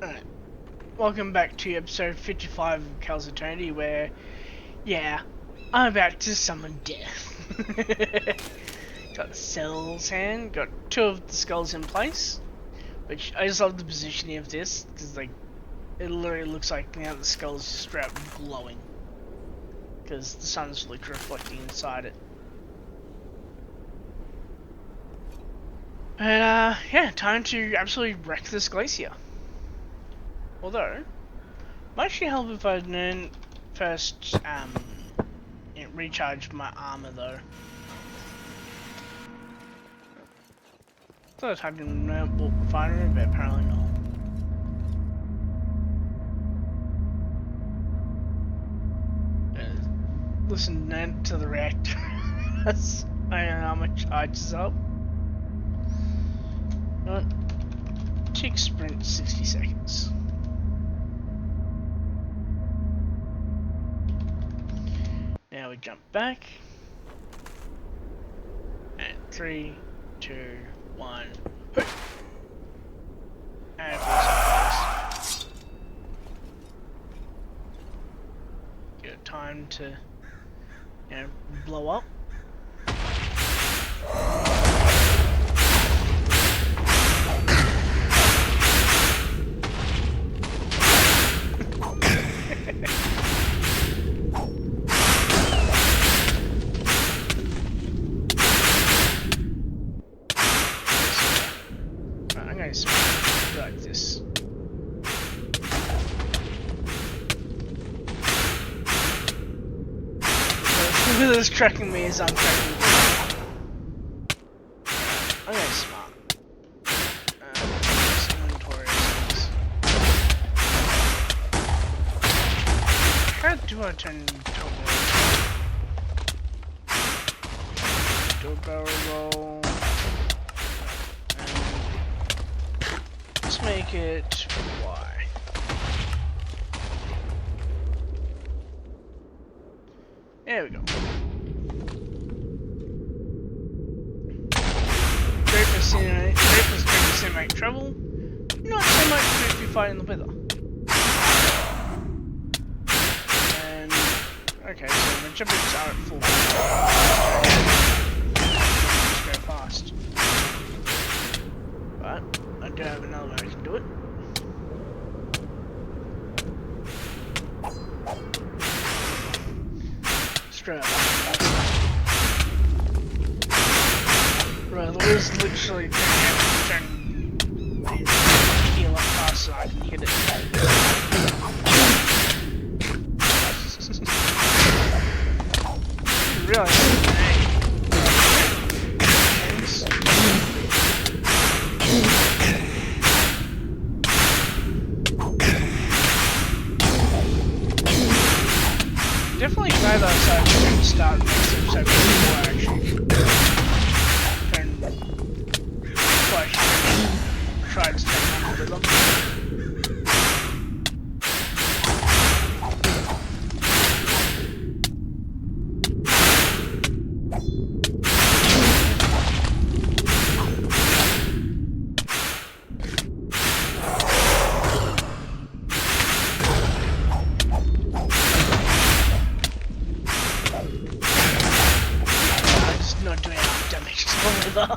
Alright, welcome back to episode 55 of Cal's Eternity, where, yeah, I'm about to summon death. Got the Cell's hand, got two of the skulls in place, which I just love the positioning of this, because like, it literally looks like now the skull's just straight up glowing, because the sun's like reflecting inside it. And yeah, time to absolutely wreck this glacier. Although, might actually help if I learn first, recharge my armor though. Thought I typed in warp refinery, but apparently not. Listen then to the reactor. I don't know how much charges up. Right. Tick sprint 60 seconds. Now we jump back. And 3, 2, 1. And get time to, blow up. Like this. Whoever's tracking me is I'm tracking me. I'm gonna smart. Inventory things. How do I turn toggle? Do a barrel roll. Let's make it Y. There we go. Great for cinematic travel. Not so much if you fight in the weather. And okay, so the jumpers are at full. Just go fast. But I do have another way I can do it. Straight up. Right, the wheel's literally turn heal up fast so I can hit it. Really? Definitely glad outside we can start next episode before I actually try to take on the rhythm. Not doing enough damage to the weather.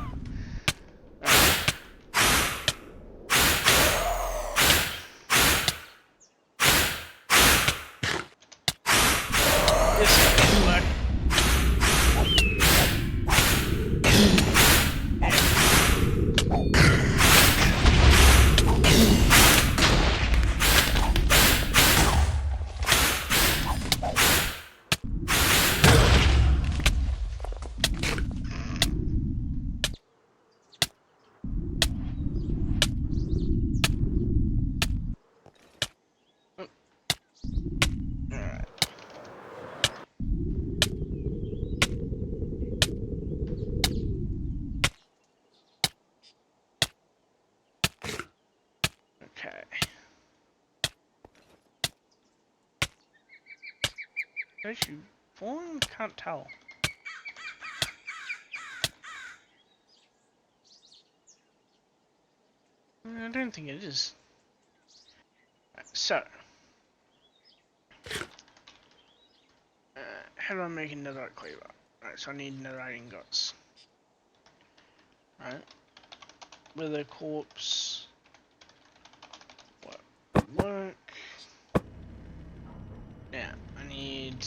This will work. Okay. Where's you falling? Can't tell. I don't think it is. So, how do I make a netherite cleaver? Right, so I need netherite ingots. Right, with a corpse. What work? Now I need.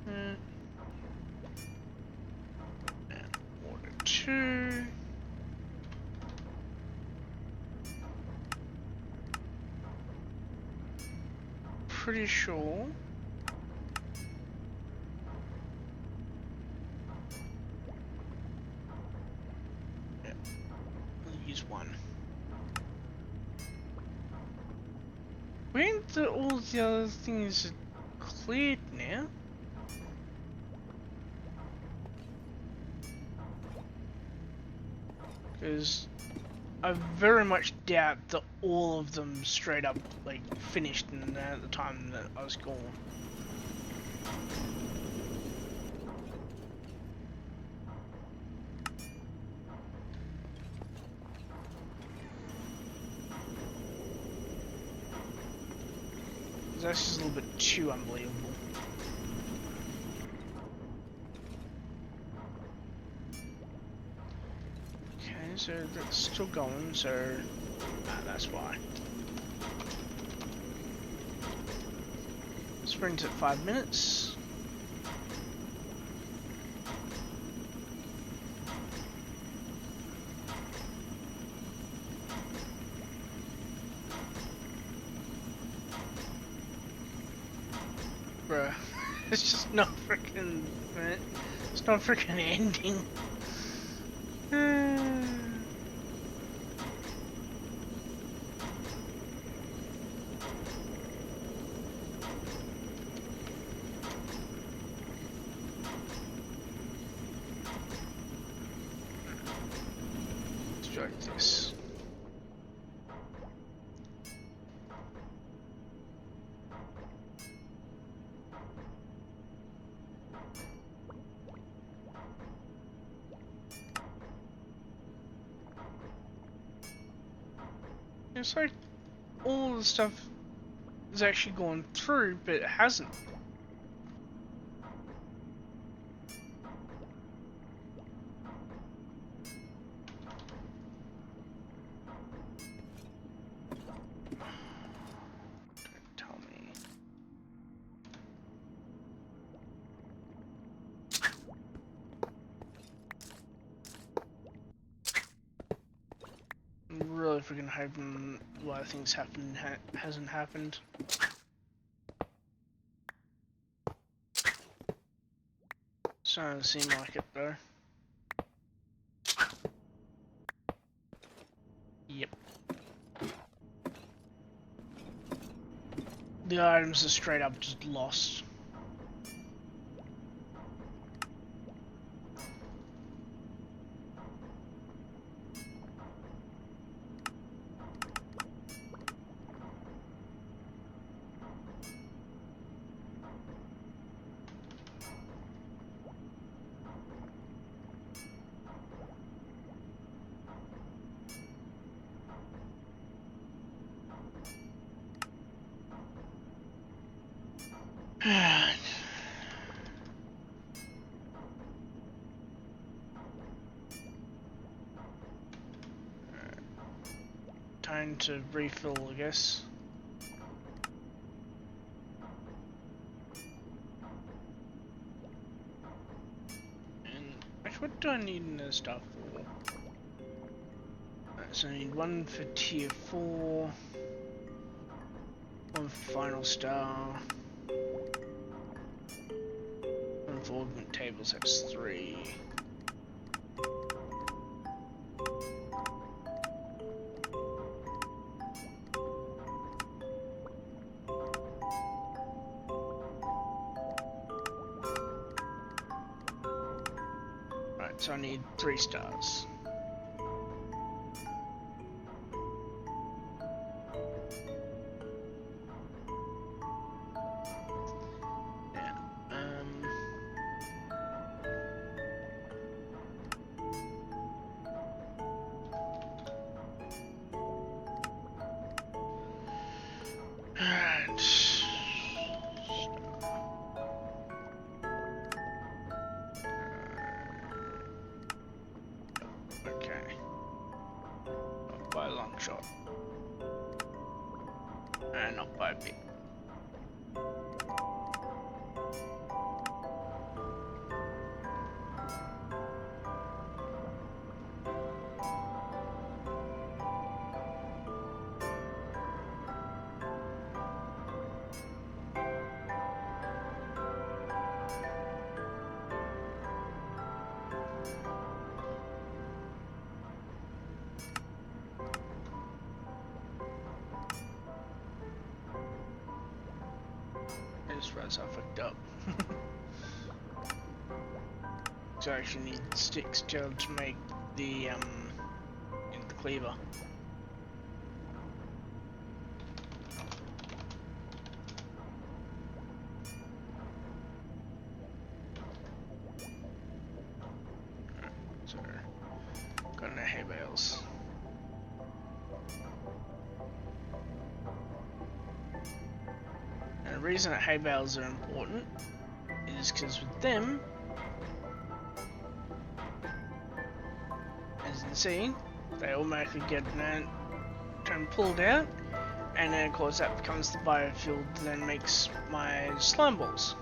And water 2. Pretty sure. Yeah, we'll use 1. When all the other things are cleared now? Because I very much doubt that all of them straight up like finished at the time that I was gone. That's just a little bit too unbelievable. Okay, so that's still going, so that's why. Sprint at 5 minutes. Bruh, it's just not freaking. It's not freaking ending. Let's try this. It's like all the stuff has actually gone through, but it hasn't. Don't tell me. I'm really freaking hoping why things happen hasn't happened. Starting to seem like it though. Yep. The items are straight up just lost. Time to refill, I guess. And actually, what do I need in this stuff for? Right, so I need 1 for tier 4, 1 for final star, 1 for augment tables, that's 3. So I need 3 stars. Yeah. Okay. Not by a long shot. And not by a bit. I just realized I fucked up. So I actually need sticks to make the cleaver. So got no hay bales. And the reason that hay bales are important is because with them, as you can see, they automatically get pulled out, and then of course that becomes the biofuel that then makes my slime balls.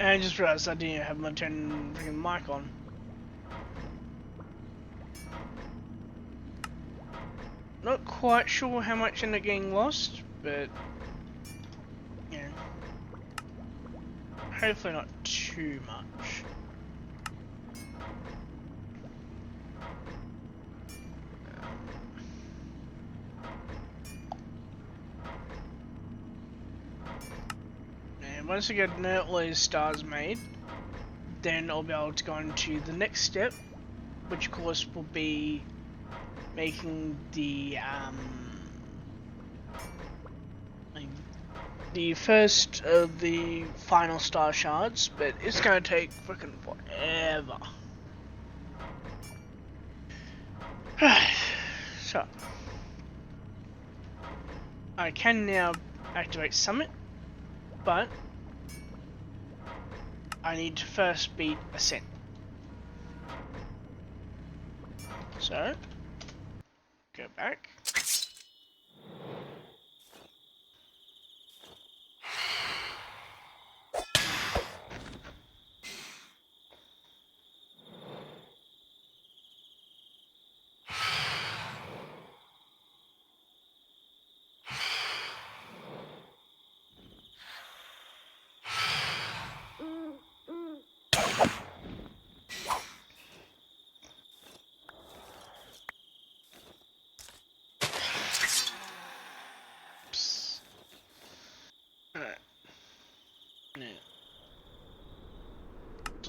And I just realized I didn't have my freaking mic on. Not quite sure how much ended up getting lost, but yeah, hopefully not too much. And once I get all these stars made, then I'll be able to go into the next step, which of course will be making the first of the final star shards, but it's gonna take freaking forever. So I can now activate Summit, but I need to first beat Ascent. So go back.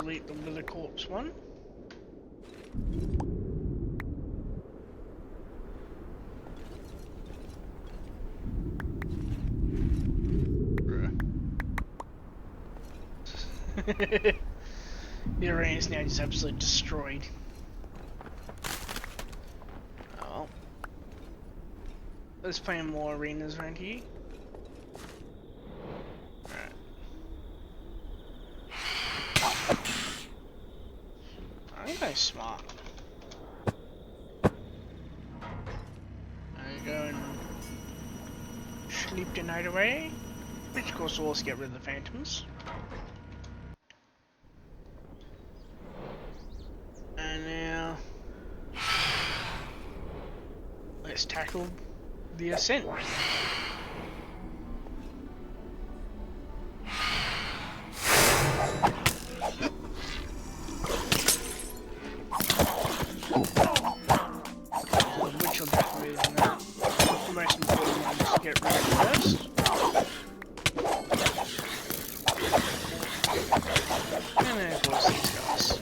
delete the Wither Corpse one. The arena is now just absolutely destroyed. Oh. Let's play more arenas around here. Alright. I'm going smart. I go and sleep the night away. Which of course will also get rid of the phantoms. And now let's tackle the Ascent. Which will definitely be the most important one to get rid of first. And then of course these guys.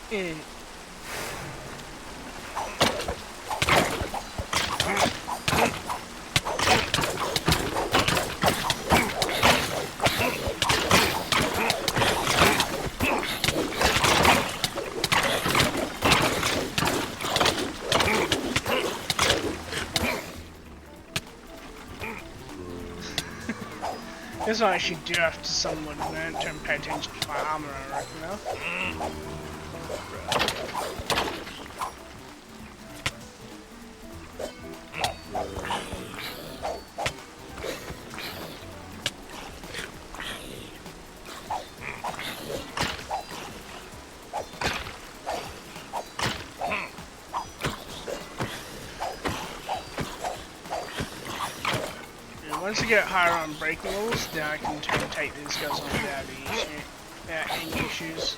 Yeah. This one I actually do have to someone learn to pay attention to my armor, I reckon now. Once I get higher on breaking levels, then I can try and take these guys on without any issues.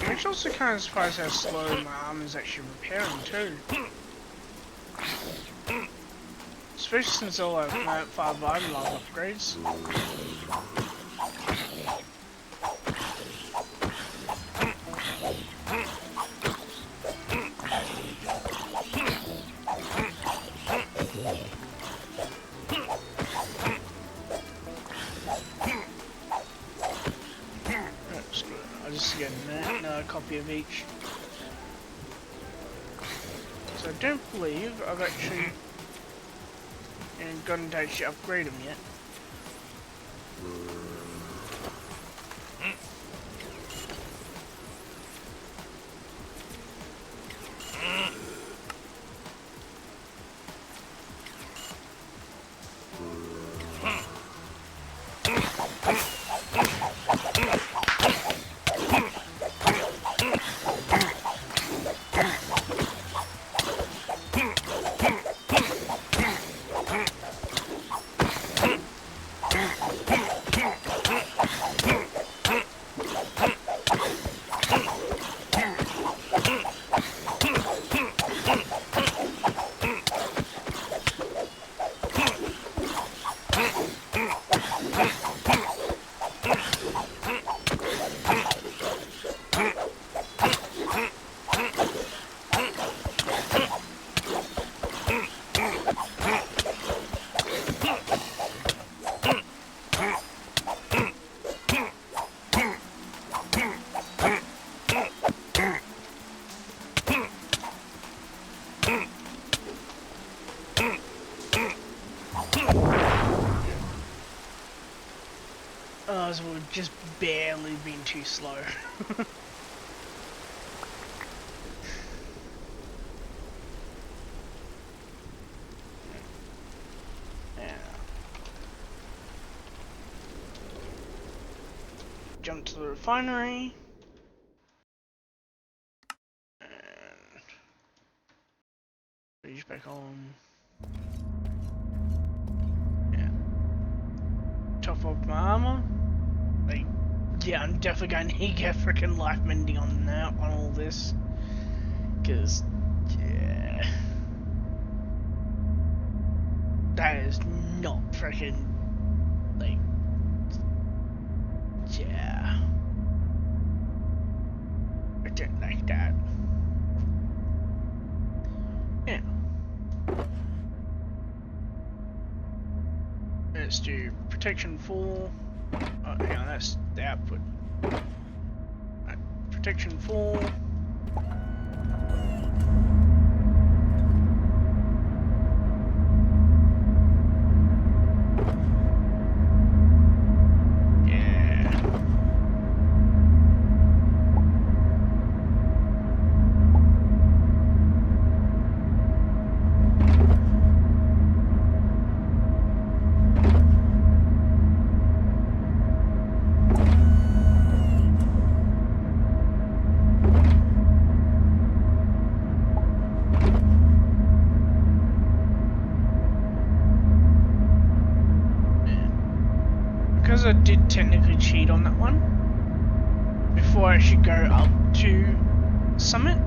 I'm also kind of surprised how slow my armor's actually repairing too. Especially since all I've my 5 item level upgrades. Another copy of each. So I don't believe I've actually gotten to actually upgrade them yet. otherwise it would have just barely been too slow. Jump to the refinery. And reach back on. Yeah. Top up my armor. Like, yeah, I'm definitely going to need to get freaking life mending on now on all this. Cause yeah. That is not freaking like yeah. I don't like that. Yeah. Let's do protection 4. Oh, hang on, that's the output. Right, protection 4. Because I did technically cheat on that one, before I actually go up to Summit,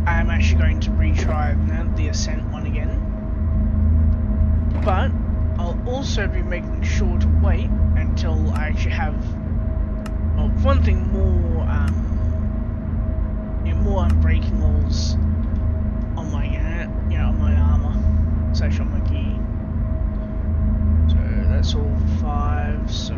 I'm actually going to retry the Ascent one again. But I'll also be making sure to wait until I actually have, well, one thing more, more unbreaking walls on my unit, on my armor, it's actually on my gear. So that's all 5, so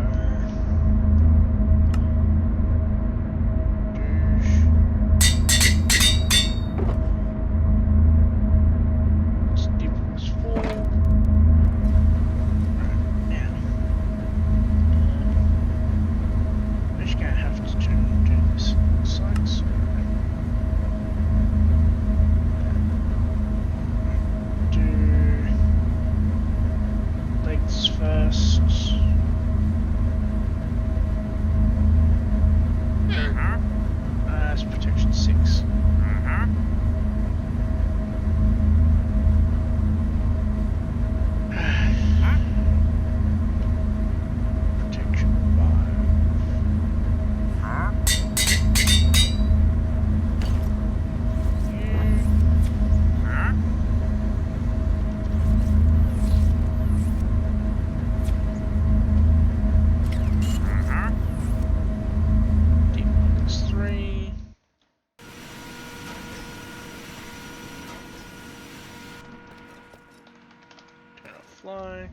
fly.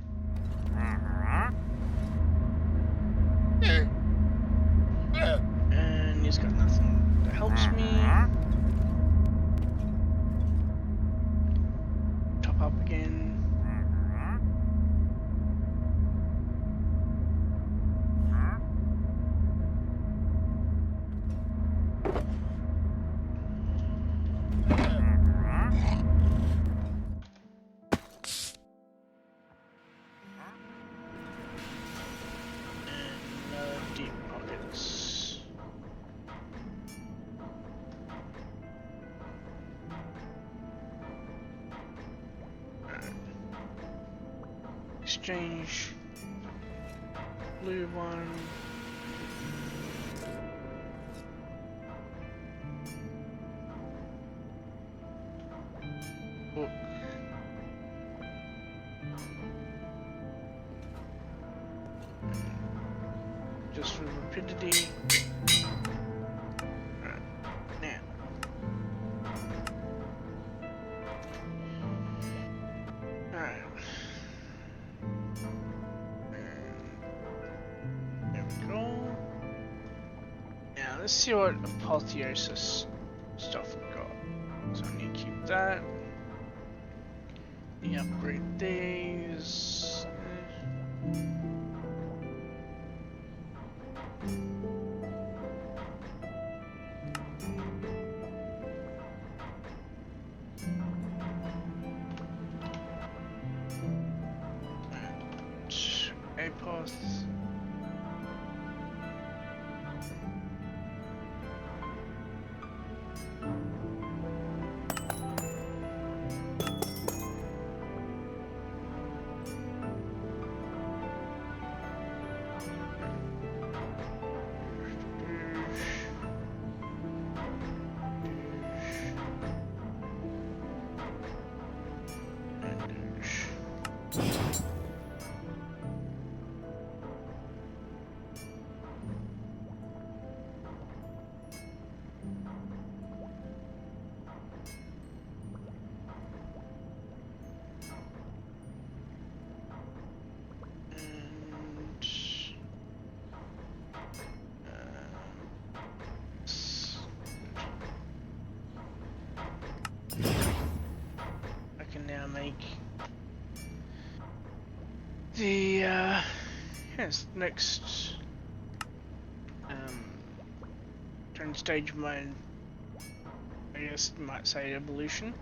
And he's got nothing that helps me. Top up again. Exchange blue one. Book. Just for rapidity. Right, now. Alright. Now let's see what apotheosis stuff we've got. So I need to keep that. We upgrade these. paths. I can now make the yes, next turn stage of my, I guess you might say, evolution,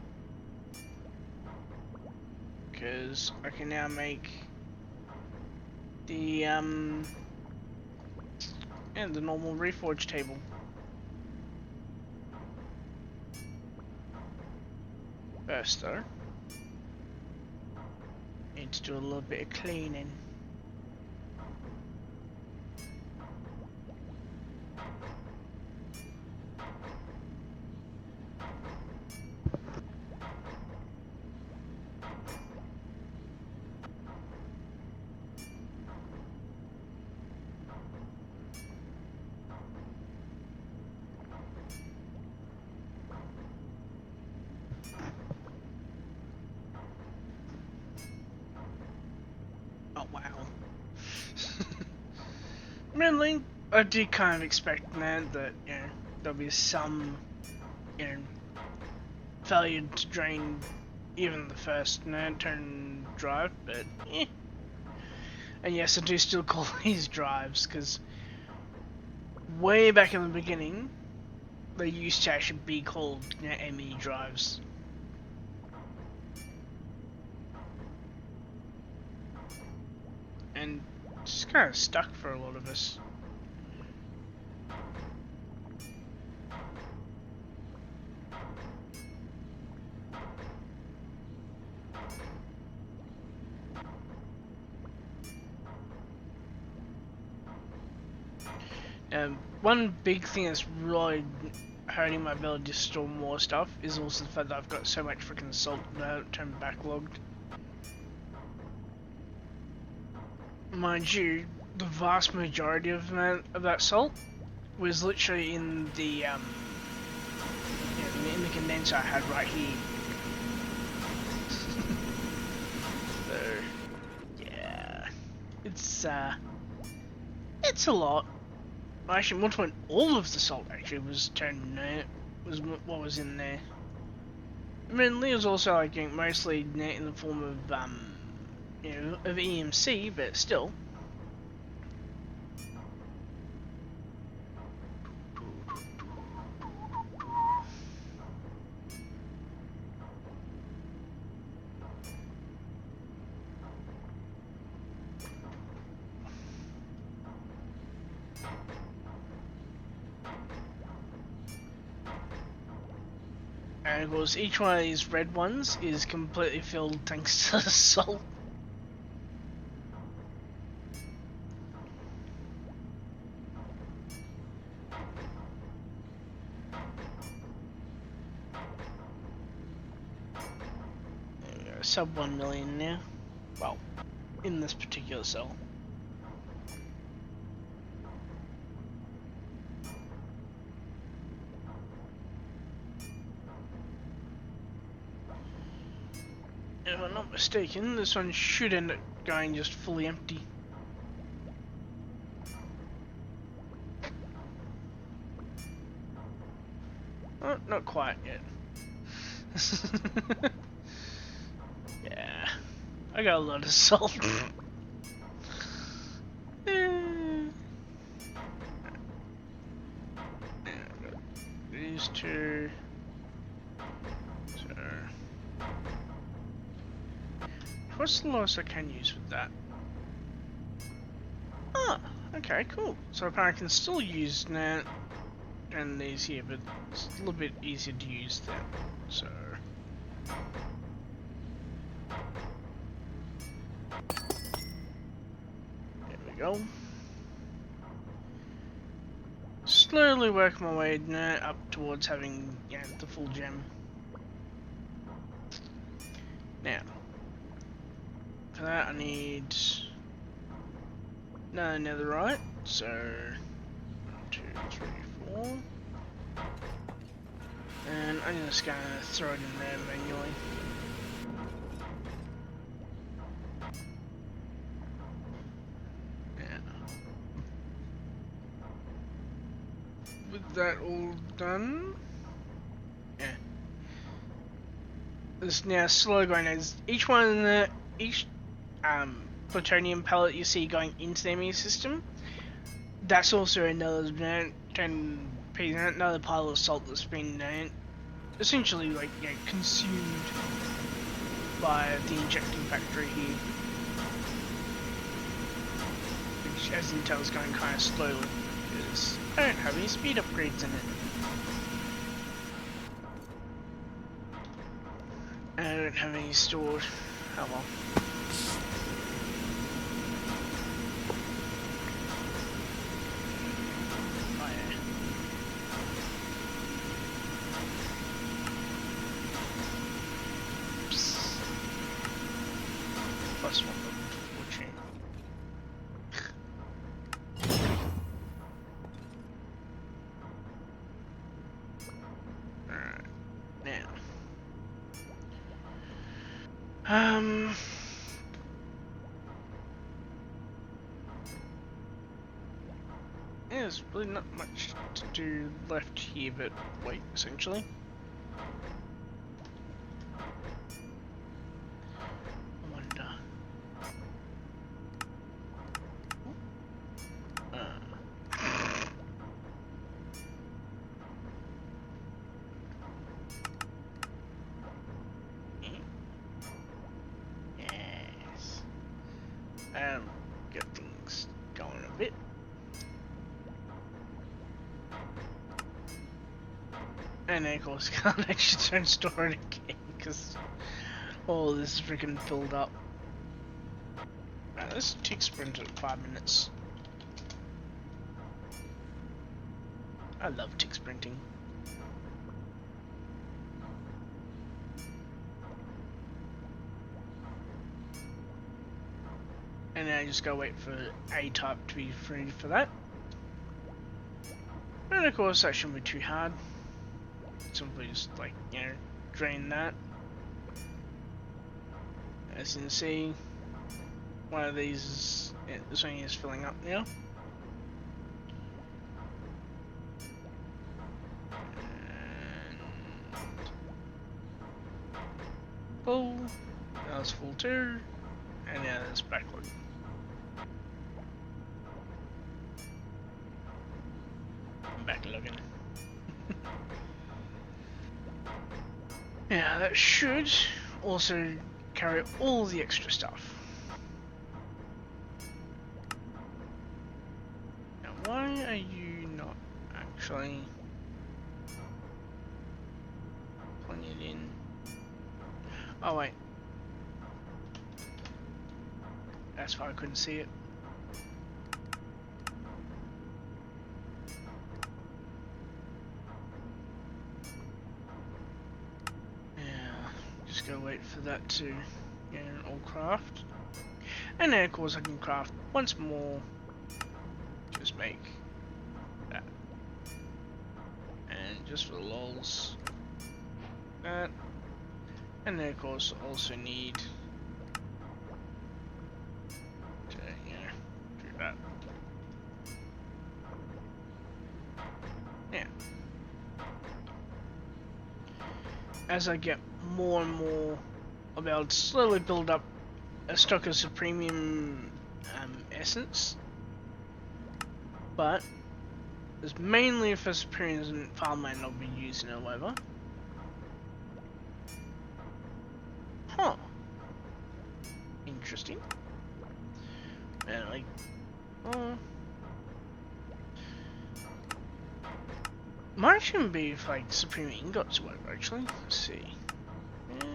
because I can now make the and the normal reforge table. First though, need to do a little bit of cleaning. Oh wow. Mainly, I did kind of expect that, you know, there'll be some, you know, failure to drain even the first turn drive, but eh. And yes, I do still call these drives, because way back in the beginning, they used to actually be called, you know, ME drives. And just kind of stuck for a lot of us. One big thing that's really hurting my ability to store more stuff is also the fact that I've got so much freaking salt term backlogged. Mind you, the vast majority of that salt was literally in the you know, in the condenser I had right here. So yeah, it's a lot. Actually, at one point, all of the salt actually was turned was what was in there. I mean, Leo's also like mostly in the form of you know, of EMC, but still. And of course, each one of these red ones is completely filled thanks to the salt. There we go, sub 1 million now. Well, in this particular cell. If I'm not mistaken, this one should end up going just fully empty. Oh, not quite yet. Yeah, I got a lot of salt. These two. So, what's the lowest I can use with that? Okay, cool. So apparently I can still use that and these here, but it's a little bit easier to use them. So there we go. Slowly work my way now up towards having the full gem. Now, for that I need no netherite, so 1, 2, 3, 4. And I'm just gonna throw it in there manually. With that all done, it's now slowly going as each one in each plutonium pellet you see going into the enemy system. That's also another another pile of salt that's been essentially like consumed by the injecting factory here, which, as you can tell, is going kind of slowly because I don't have any speed upgrades in it. And I don't have any stored. Oh well. Oh yeah. Oops. Plus one fortune. Alright. Now. There's really not much to do left here but wait, essentially. I wonder. Yes. Get things going a bit. And then of course can't actually don't store it again because all this is freaking filled up. Right, let's tick sprint at 5 minutes. I love tick sprinting. And then I just gotta wait for A-type to be free for that. And of course that shouldn't be too hard. Simply just like, drain that. As you can see, one of these is, this one is filling up now. And full, that was full too, and now it's backward. Back looking. Yeah, that should also carry all the extra stuff. Now, why are you not actually putting it in? Oh wait, that's why I couldn't see it. Just gotta wait for that to all craft. And then of course I can craft once more. Just make that. And just for the lols, that. And then of course also need to do that. Yeah. As I get more and more, I'll be able to slowly build up a stock of premium essence, but it's mainly for superiors and farmland I'll be using it over. Huh. Interesting. And like, might actually be if like Supreme Ingots work actually. Let's see. Yeah.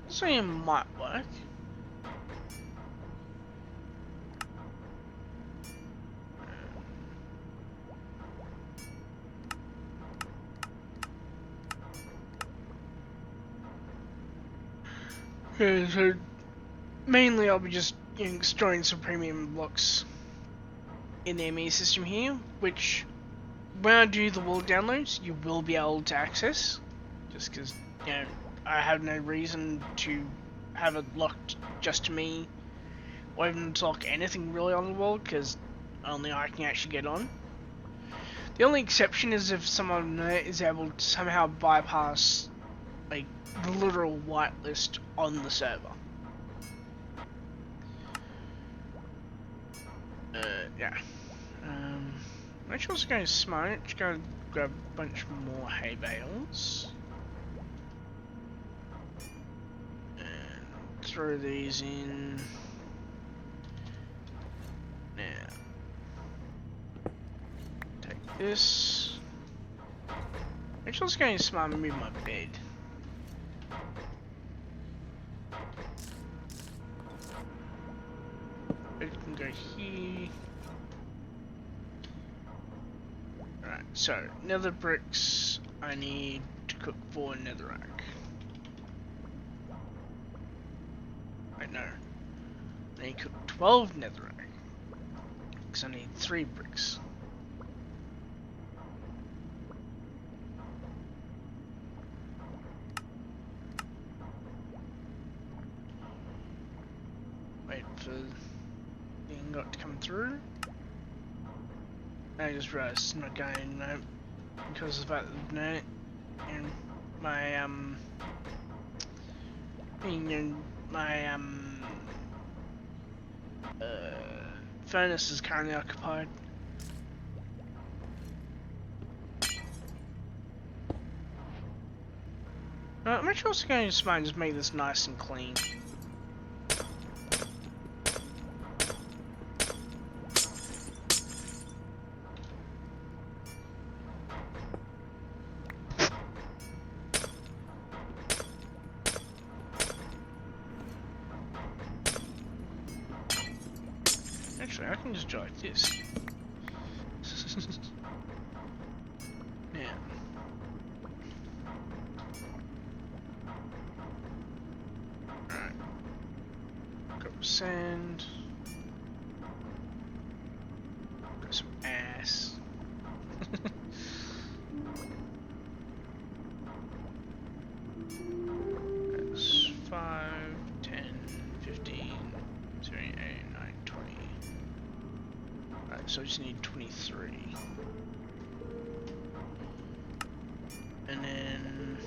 So it might work. Yeah, so mainly I'll be just storing some premium blocks in the ME system here, which when I do the wall downloads, you will be able to access, just because, you know, I have no reason to have it locked just to me, or even to lock anything really on the wall, because only I can actually get on. The only exception is if someone is able to somehow bypass, like, the literal whitelist on the server. Yeah. I'm actually also going to smart, just go grab a bunch more hay bales. And throw these in. Now. Take this. I'm actually also going to smart move my bed. It can go here. Alright, so nether bricks I need to cook 4 netherrack. Wait, no. I need to cook 12 netherrack. Because I need 3 bricks. Wait for the ingot to come through. I just realized it's not going, no, because of the fact that no, and my furnace is currently occupied. I'm actually also going to just make this nice and clean. Actually, I can just do like this. Yeah. Alright. Got some sand. Got some ass. That's 5, 10, 15, 17, 18, 19, 20. Right, so I just need 23. And then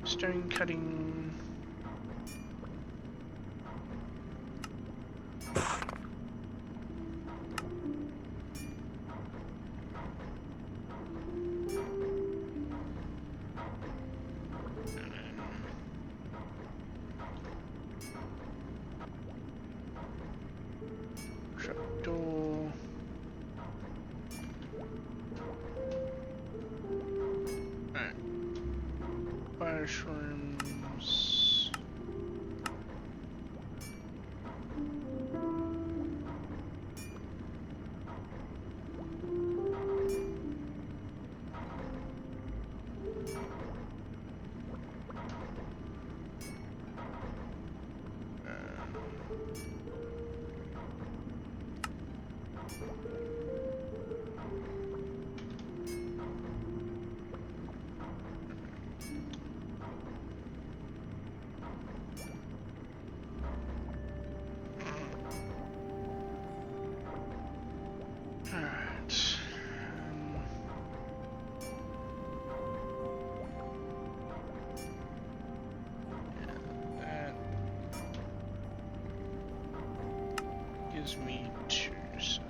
stone cutting. Trapdoor. Alright. Mushrooms. Alright. Yeah, that gives me 2, so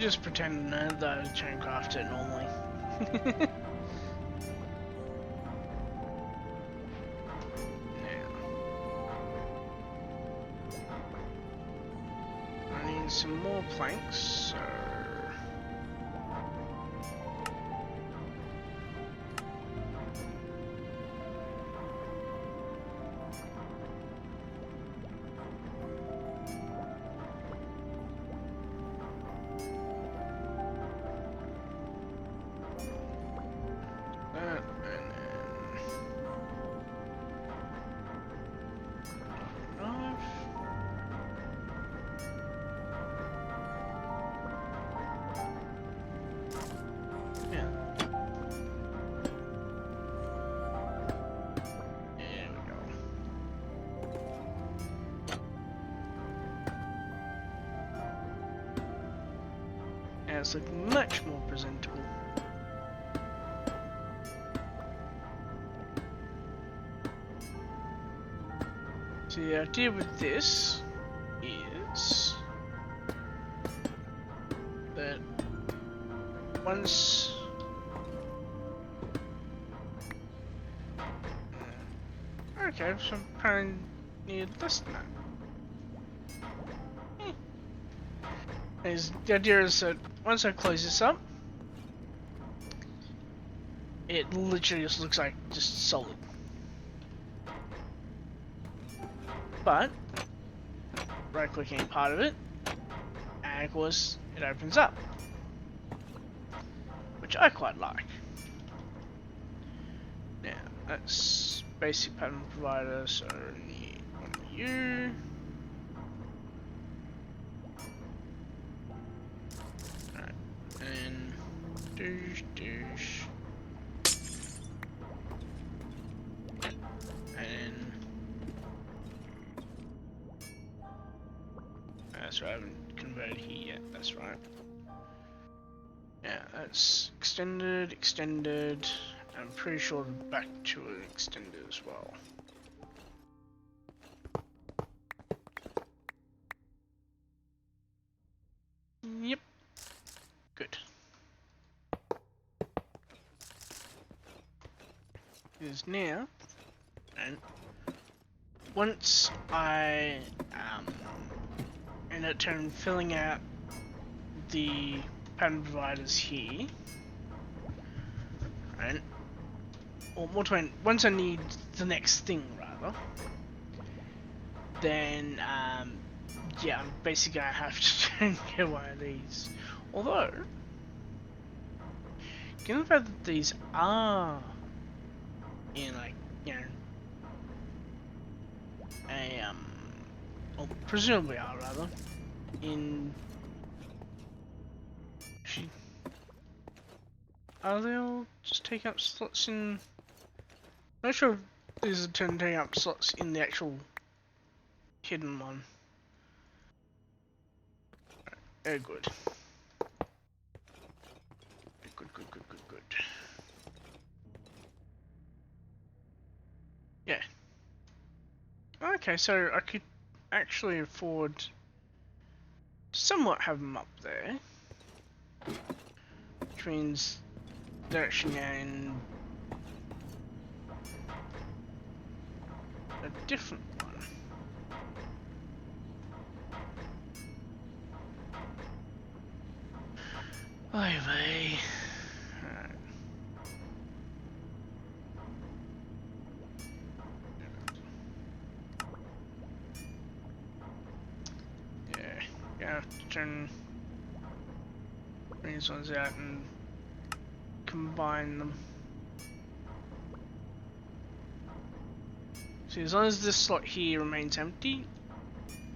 just pretend that I chain craft it normally. Now, I need some more planks, so... It's looking much more presentable. So the idea with this is that once okay, so I'm probably need less than that. The idea is that once I close this up, it literally just looks like just solid. But right clicking part of it, and of course it opens up, which I quite like. Now that's basic pattern provider, so I need one of you. And douche. And that's right, I haven't converted here yet, that's right. Yeah, that's extended. I'm pretty sure back to an extended as well. Yep. Good. Is now, and once I end up filling out the pattern providers here, right? Or more to once I need the next thing rather, then yeah, I'm basically gonna have to get one of these. Although, given the fact that these are in like, you know, a or presumably are rather, in actually, are they all just taking up slots in? I'm not sure if these are taking up slots in the actual hidden one. Oh, good. Good. Yeah. Okay, so I could actually afford to somewhat have them up there, which means they're actually in a different one. Oy vey. Alright. Yeah, gonna have to turn these ones out and combine them. See, as long as this slot here remains empty,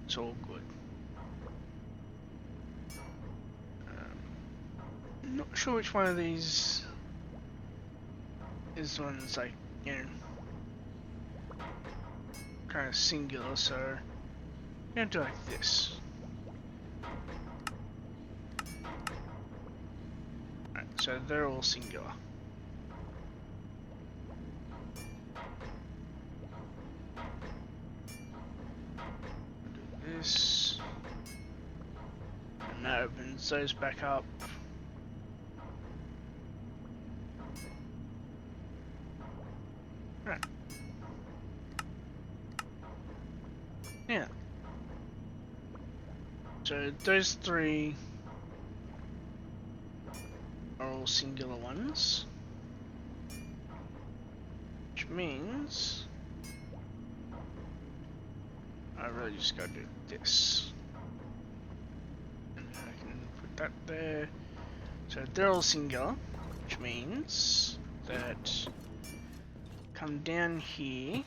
it's all good. Not sure which one of these is the one that's like, you know, kind of singular, so I'm gonna do like this. Right, so they're all singular. Do this. And That opens those back up. Right. Yeah. So those three are all singular ones. Which means I really just gotta do this. And I can put that there. So they're all singular, which means that come down here.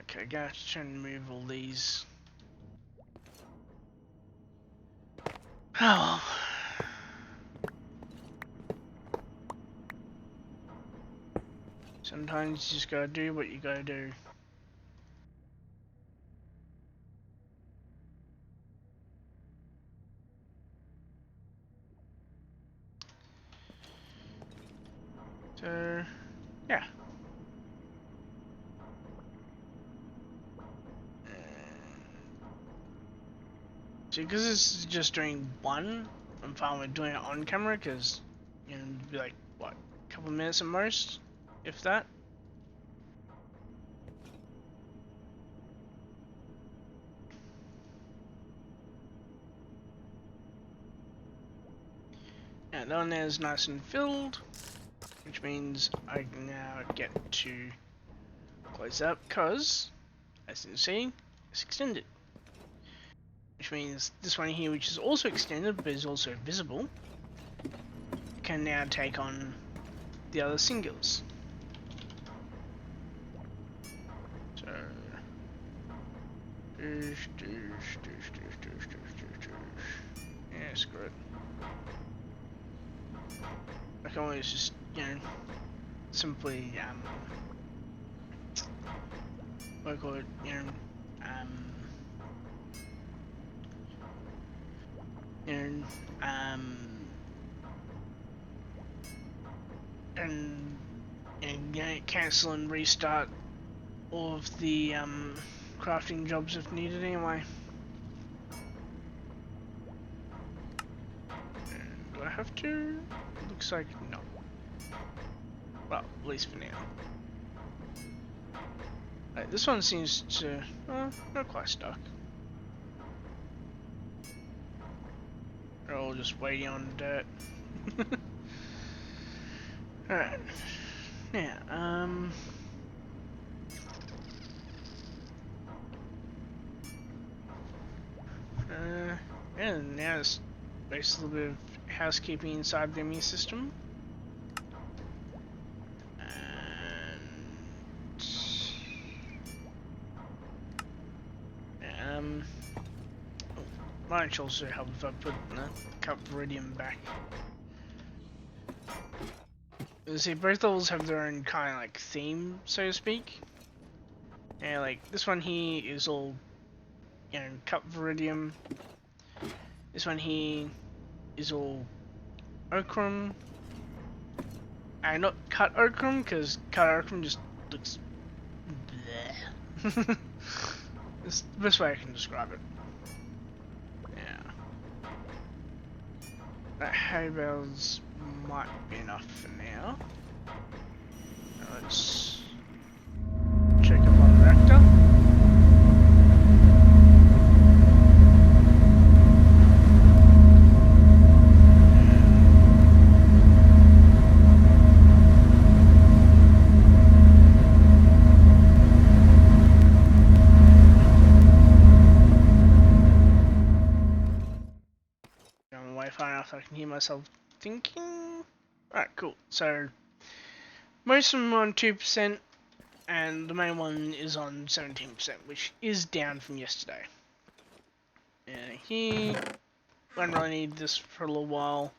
Okay, gonna have to try and move all these. Oh. Sometimes you just gotta do what you gotta do. So, yeah. See, because this is just doing one, I'm fine with doing it on camera, because, you know, it'd be like, what, a couple minutes at most, if that. Yeah, that one there is nice and filled, which means I can now get to close that, because, as you can see, it's extended. Which means this one here, which is also extended, but is also visible, can now take on the other singles. So, yeah, screw it. I can always just, you know, simply, what do I call it, you know, and you know, cancel and restart all of the crafting jobs if needed anyway. And do I have to? Looks like no. Well, at least for now. Right, this one seems to, not quite stuck. They're all just waiting on dirt. Alright. Now, and now it's basically a little bit of housekeeping inside the immune system. And might also help if I put the cup Viridium back. You see, both levels have their own kind of like theme, so to speak. And like this one here is all, you know, cup Viridium. This one here is all ochrum. And not cut ochrum, because cut ochrum just looks bleh. It's the best way I can describe it. Yeah. That hay bales might be enough for now. Now let's check up on the reactor. Far enough I can hear myself thinking. Right, cool. So most of them are on 2%, and the main one is on 17%, which is down from yesterday. And here, won't really need this for a little while.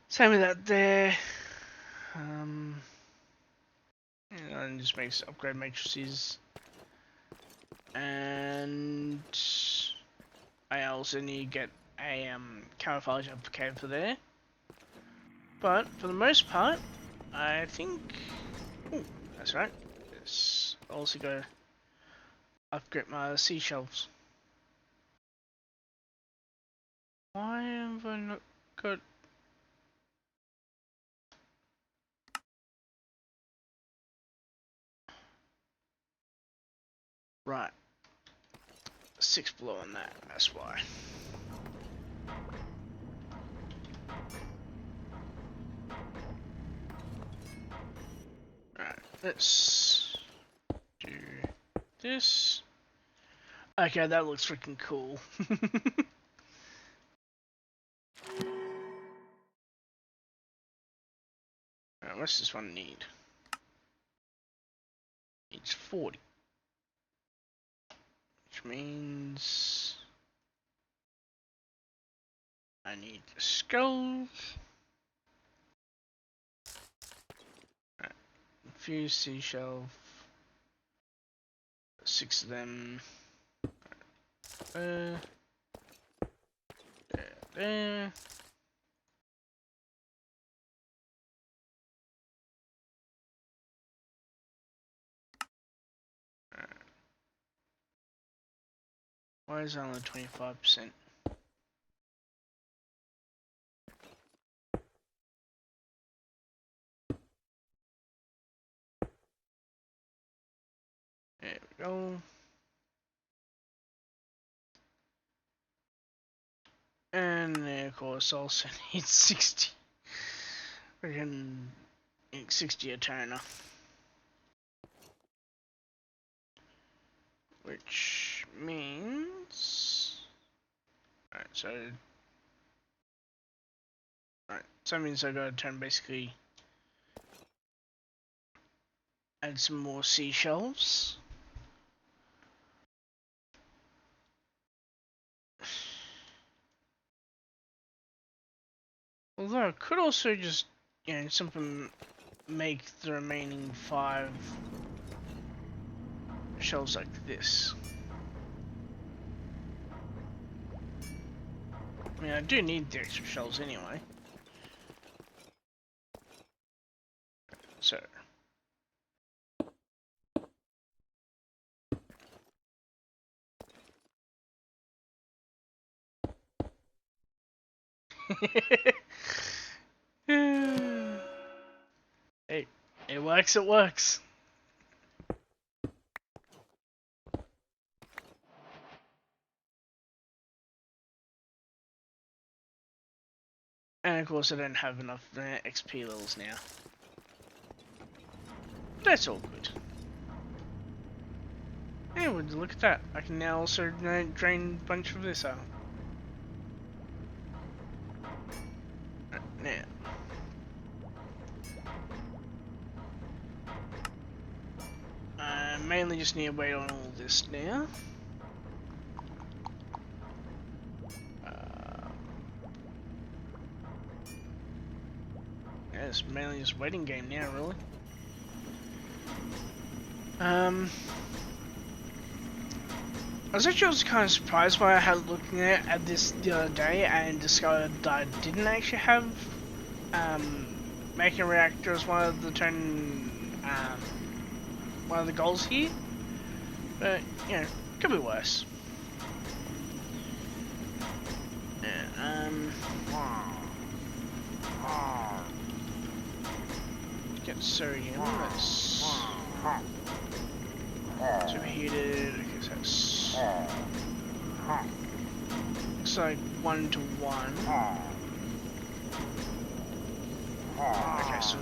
Same with that there. And just makes upgrade matrices. And I also need to get a camouflage applicator for there. But for the most part, I think Ooh, that's right. Yes. Also go upgrade my seashelves. Why have I not got... Right. 6 below on that, that's why. Alright, let's do this. Okay, that looks freaking cool. Alright, what's this one need? Needs 40. Which means I need the skulls. Right. Infused seashell. 6 of them. There. There. Right. Why is it only 25%? There we go. And then of course also needs 60. Freaking 60 a toner. Which means... Alright, so... Alright, so that means I gotta turn basically... Add some more seashelves. Although I could also just, you know, simply make the remaining 5 shelves like this. I mean, I do need the extra shelves anyway. So. Hey, it works, it works. And of course I don't have enough XP levels now. That's all good. Anyway, look at that. I can now also drain a bunch of this out. Now. I mainly just need to wait on all this now. Yeah, it's mainly just waiting game now, really. I was kind of surprised when I had looking at this the other day and discovered that I didn't actually have making a reactor as one of the one of the goals here. But you know, could be worse. Yeah, get sodium. That's superheated. Okay, so that's looks like 1 to 1. Okay, so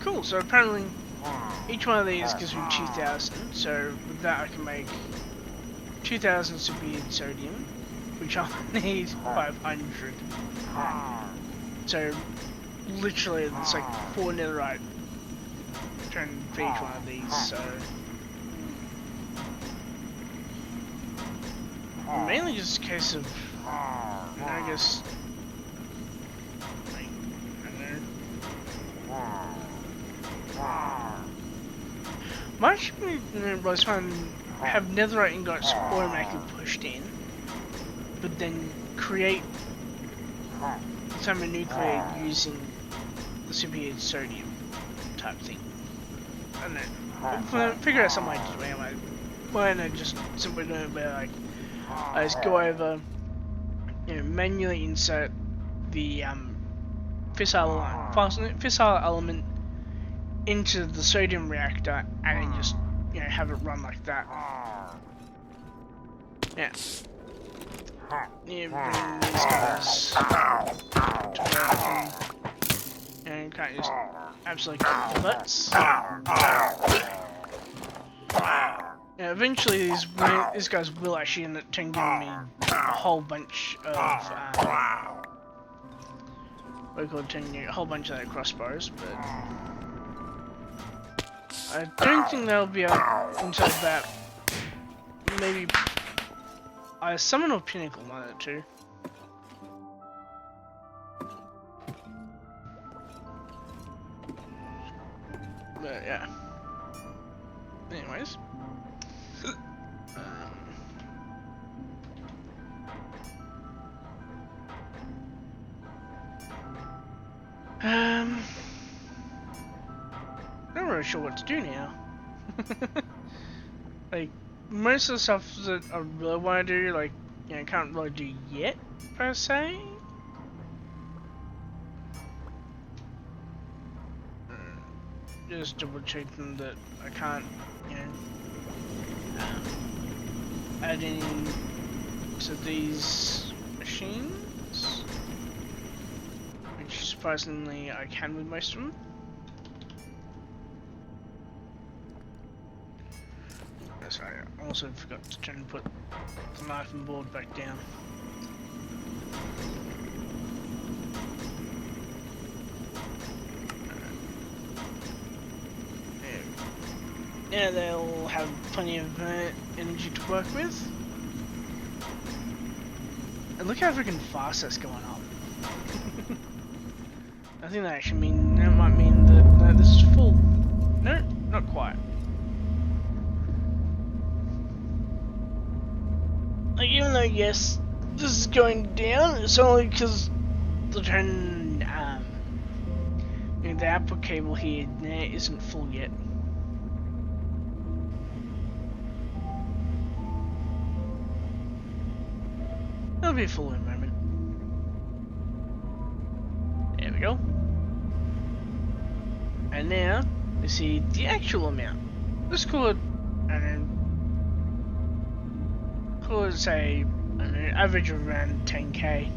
cool. So apparently, each one of these gives me 2,000. So with that, I can make 2,000 superheated sodium, which I need 500. So literally, it's like 4 netherite turn for each one of these. So mainly just a case of, I guess, like, I don't know. Much was fun. Have netherite ingots automatically pushed in, but then create thermonuclear using the superheated sodium type thing. I don't know. Figure out some way to do it. Like, why not just simply do it where like I just go over, manually insert the fissile element into the sodium reactor and then just have it run like that. Yeah. Bring these guys to where I can, can't just absolutely kick the butts. Yeah, eventually these guys will actually end up giving me a whole bunch of a whole bunch of their crossbows, but I don't think they'll be able until about maybe summon or pinnacle, one of the two. But yeah. Anyways. Not really sure what to do now. Like, most of the stuff that I really want to do, like, can't really do yet, per se. Just double checking that I can't, add any to these machines. Which surprisingly I can with most of them. Sorry, I also forgot to try and put the knife and board back down. Now they'll have plenty of energy to work with. And look how freaking fast that's going up. I think that might mean that this is full. No, not quite. Like, even though yes, this is going down, it's only because the the output cable here isn't full yet. It'll be full in a moment. There we go. And now we see the actual amount. Let's call it, say, average of around 10k.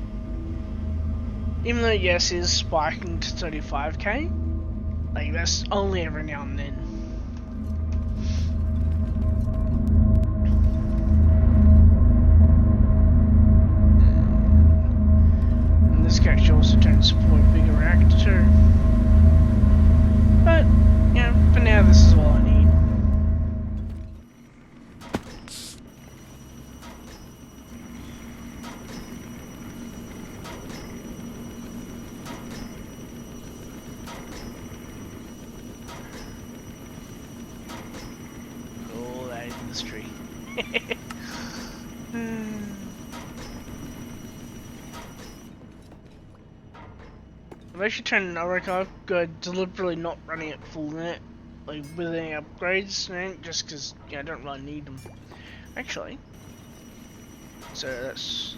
Even though yes, it is spiking to 35k, like that's only every now and then. And this can actually also turn to support a bigger reactor too. But, for now this is all I need. Industry. I'm actually trying to I've deliberately not running it full net, like with any upgrades, just because I don't really need them. Actually, so that's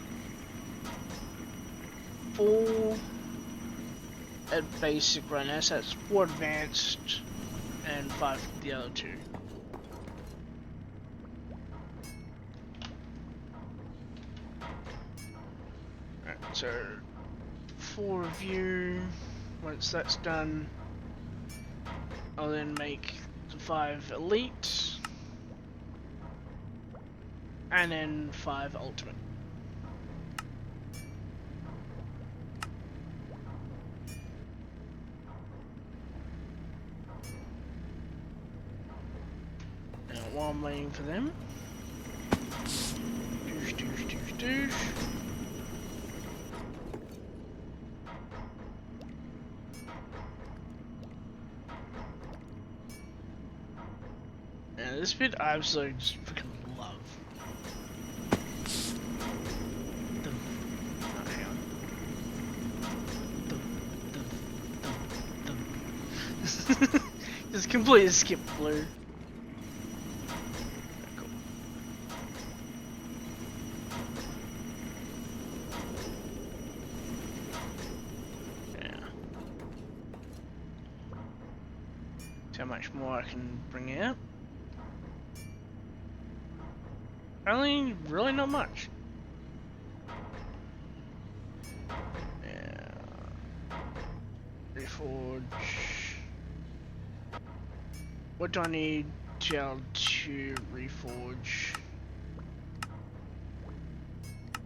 4 at basic right now, so that's 4 advanced and 5 for the other 2. So, for review, once that's done, I'll then make the 5 elite, and then 5 ultimate. Now, while I'm waiting for them, douche. This bit I absolutely just freaking love. Hang on. Just completely skip blue. Cool. Yeah. See how much more I can bring out. Only really not much. Yeah. Reforge. What do I need to be able to reforge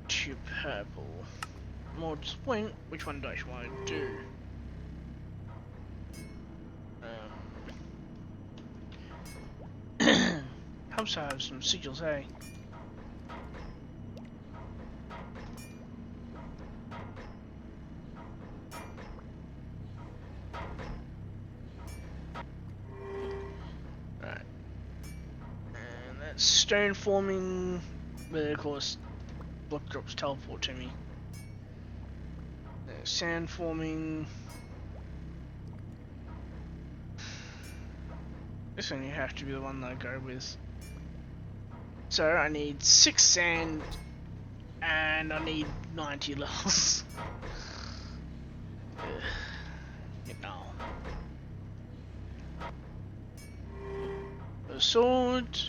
to purple? More to the point, which one do I actually want to do? Helps I have some sigils, eh? Right. And that's stone forming, but of course, block drops teleport to me. Sand forming. This one you have to be the one that I go with. So I need 6 sand and I need 90 levels. You know. The sword.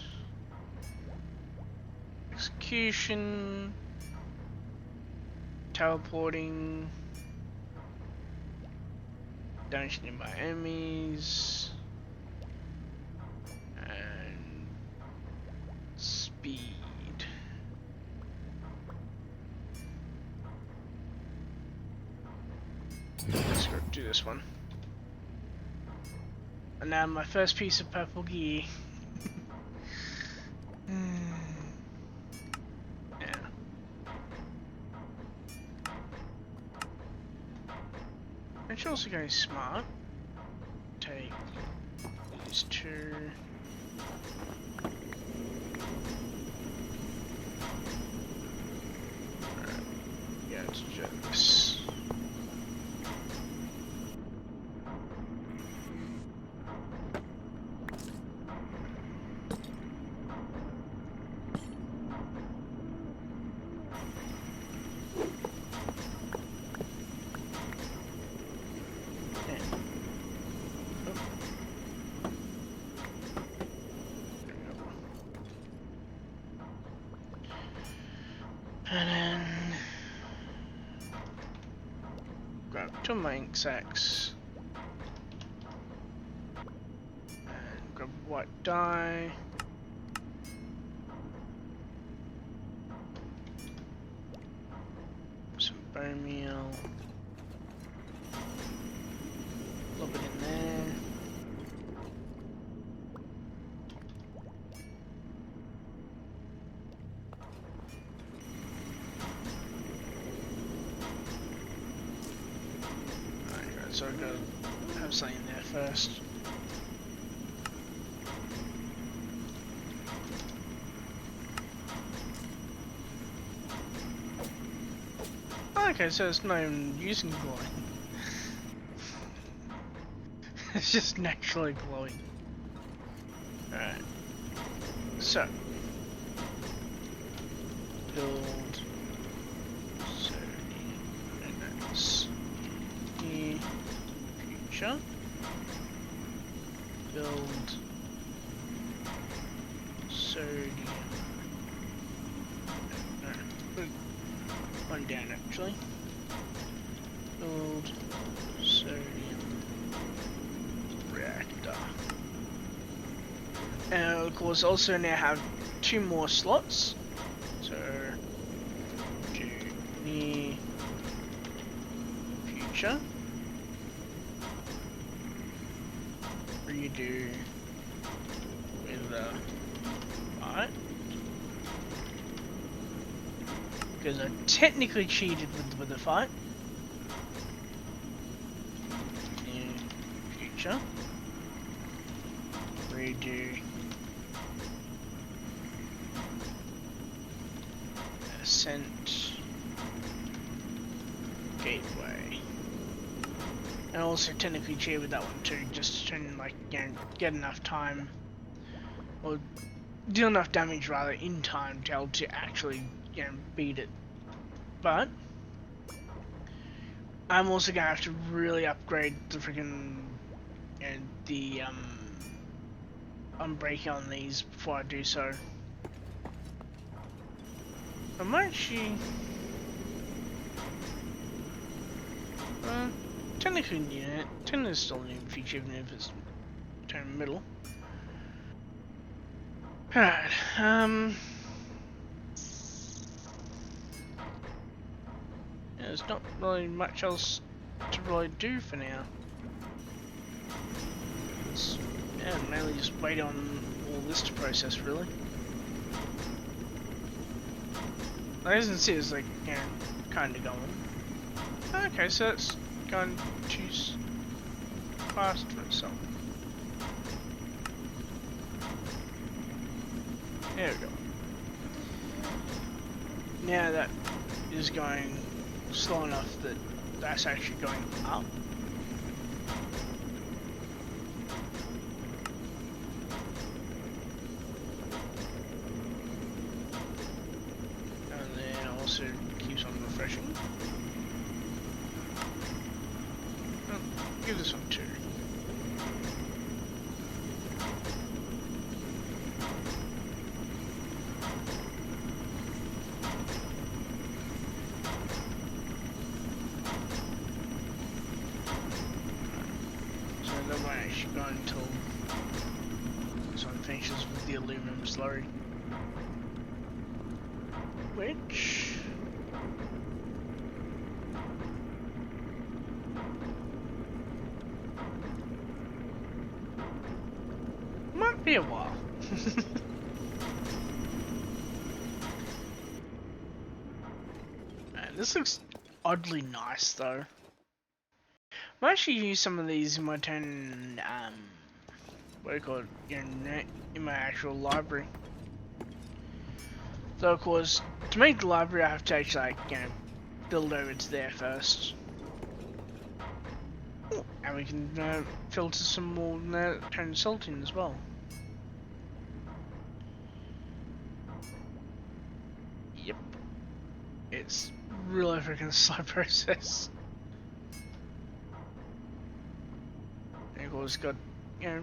Execution. Teleporting. Damage to my enemies. And speed. Let's go do this one. And now my first piece of purple gear. Yeah. I should also go smart. Take these two. Alright. Yeah, let's do this. And then grab 2 of my ink sacks and grab white dye. Some bone meal. Lob it in there. So I've got to have something there first. Okay, so it's not even using glowing. It's just naturally glowing. Alright. So. Build. Sodium. And that's here. Future. Build. Sodium. No. One down actually. Build. Sodium. Reactor. And of course also now have 2 more slots. So do near future. Redo with the fight. Because I technically cheated with the fight. Near future. Redo Ascent Gateway. And also technically cheat with that one too, just to like, you know, get enough time, or deal enough damage rather in time to be able to actually, you know, beat it. But I'm also gonna have to really upgrade the freaking, you know, the Unbreaking on these before I do so. I might actually, technically need it. 10 is still an infused even if it's turn middle. Alright, yeah, there's not really much else to really do for now. It's, yeah, mainly just wait on all this to process, really. As you can see, it's like, you know, kind of going. Okay, so it's going too fast for itself. There we go. Now that is going slow enough that that's actually going up. And then also keeps on refreshing. Oh, give this one 2. That won't actually go until this one finishes with the aluminum slurry. Which might be a while. Man, this looks oddly nice though. I might actually use some of these in my turn, what do you call it, in my actual library. So of course, to make the library I have to actually, like, you know, build over to there first. Ooh, and we can filter some more turn salt in as well. Yep. It's really freaking slow process. And of course got, you know,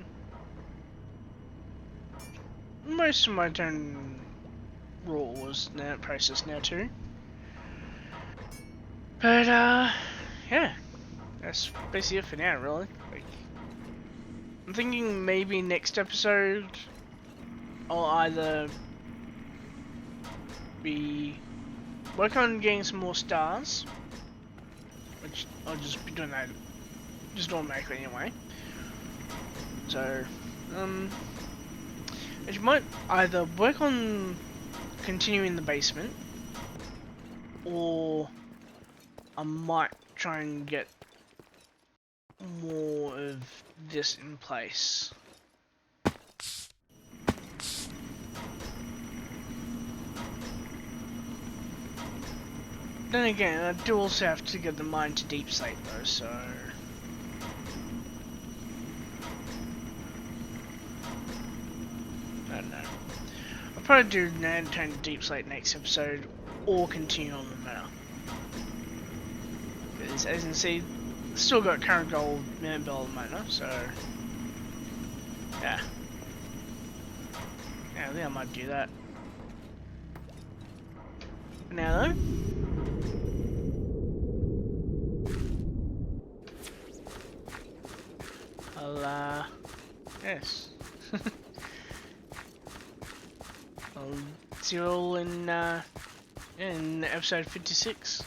most of my turn raw was now processed now too. But yeah, that's basically it for now really. Like, I'm thinking maybe next episode I'll either be work on getting some more stars, which I'll just be doing that just automatically anyway. So I might either work on continuing the basement, or I might try and get more of this in place. Then again, I do also have to get the mine to deep slate though, so I don't know. I'll probably do turn to deep slate next episode, or continue on the meta. Because as you can see, still got current gold bell miner, so yeah. Yeah, I think I might do that. For now though. I'll yes. I'll see you all in episode 56.